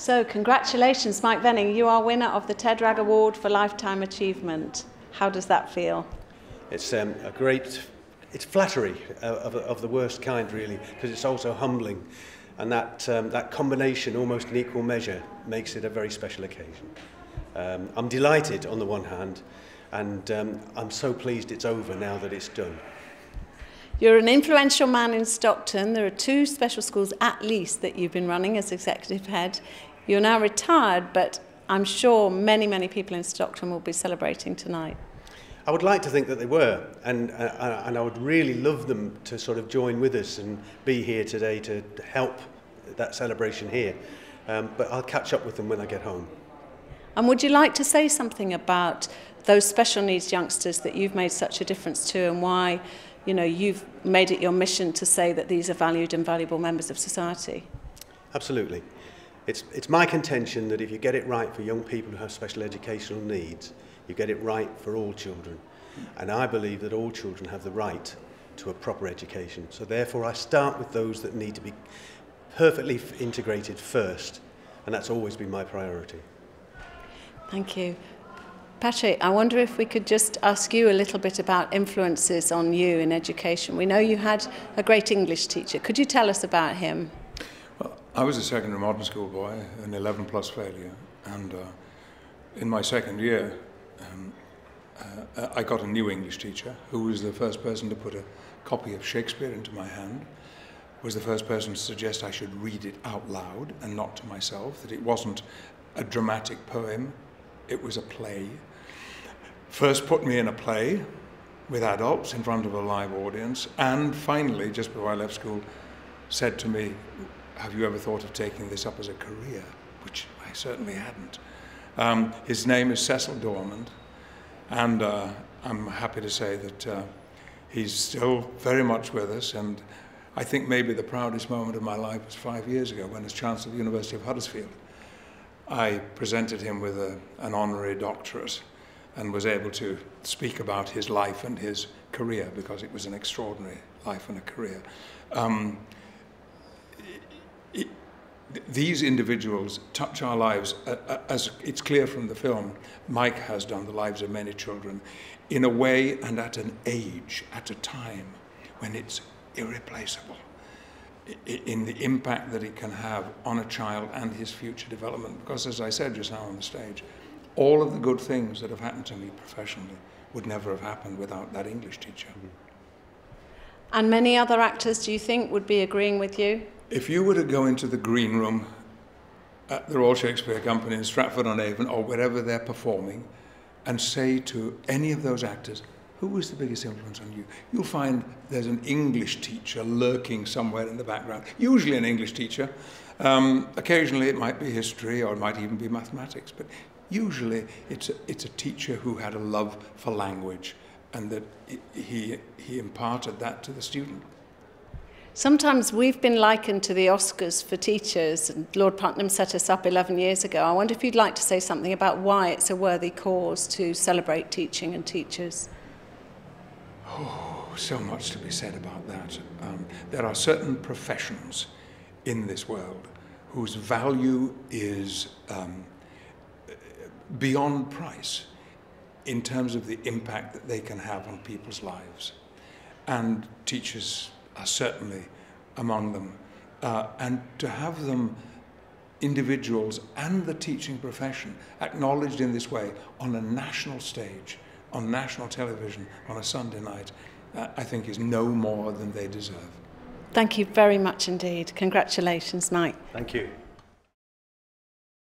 So congratulations, Mike Vening. You are winner of the Ted Ragg Award for Lifetime Achievement. How does that feel? It's a great, it's flattery of the worst kind, really, because it's also humbling. And that combination, almost in equal measure, makes it a very special occasion. I'm delighted on the one hand, and I'm so pleased it's over now that it's done. You're an influential man in Stockton. There are 2 special schools at least that you've been running as executive head. You're now retired, but I'm sure many, many people in Stockton will be celebrating tonight. I would like to think that they were, and I would really love them to sort of join with us and be here today to help that celebration here. But I'll catch up with them when I get home. And would you like to say something about those special needs youngsters that you've made such a difference to, and why, you know, you've made it your mission to say that these are valued and valuable members of society? Absolutely. It's my contention that if you get it right for young people who have special educational needs, you get it right for all children. And I believe that all children have the right to a proper education. So therefore I start with those that need to be perfectly integrated first, and that's always been my priority. Thank you. Patrick, I wonder if we could just ask you a little bit about influences on you in education. We know you had a great English teacher. Could you tell us about him? Well, I was a secondary modern school boy, an 11+ failure, and in my second year I got a new English teacher who was the first person to put a copy of Shakespeare into my hand, was the first person to suggest I should read it out loud and not to myself, that it wasn't a dramatic poem, it was a play. First put me in a play with adults in front of a live audience, and finally, just before I left school, said to me, have you ever thought of taking this up as a career? Which I certainly hadn't. His name is Cecil Dormand, and I'm happy to say that he's still very much with us, and I think maybe the proudest moment of my life was 5 years ago when, as Chancellor of the University of Huddersfield, I presented him with an honorary doctorate and was able to speak about his life and his career, because it was an extraordinary life and a career. These individuals touch our lives, as it's clear from the film. Mike has done the lives of many children in a way and at an age, at a time when it's irreplaceable in the impact that it can have on a child and his future development. Because, as I said just now on the stage, all of the good things that have happened to me professionally would never have happened without that English teacher. And many other actors, do you think, would be agreeing with you? If you were to go into the green room at the Royal Shakespeare Company in Stratford-on-Avon or wherever they're performing and say to any of those actors, who was the biggest influence on you? You'll find there's an English teacher lurking somewhere in the background, usually an English teacher. Occasionally it might be history, or it might even be mathematics, but usually it's a teacher who had a love for language, and that he imparted that to the student. Sometimes we've been likened to the Oscars for teachers, and Lord Putnam set us up 11 years ago. I wonder if you'd like to say something about why it's a worthy cause to celebrate teaching and teachers. Oh, so much to be said about that. There are certain professions in this world whose value is beyond price in terms of the impact that they can have on people's lives. And teachers are certainly among them. And to have them, individuals and the teaching profession, acknowledged in this way on a national stage, on national television, on a Sunday night, I think is no more than they deserve. Thank you very much indeed. Congratulations, Mike. Thank you.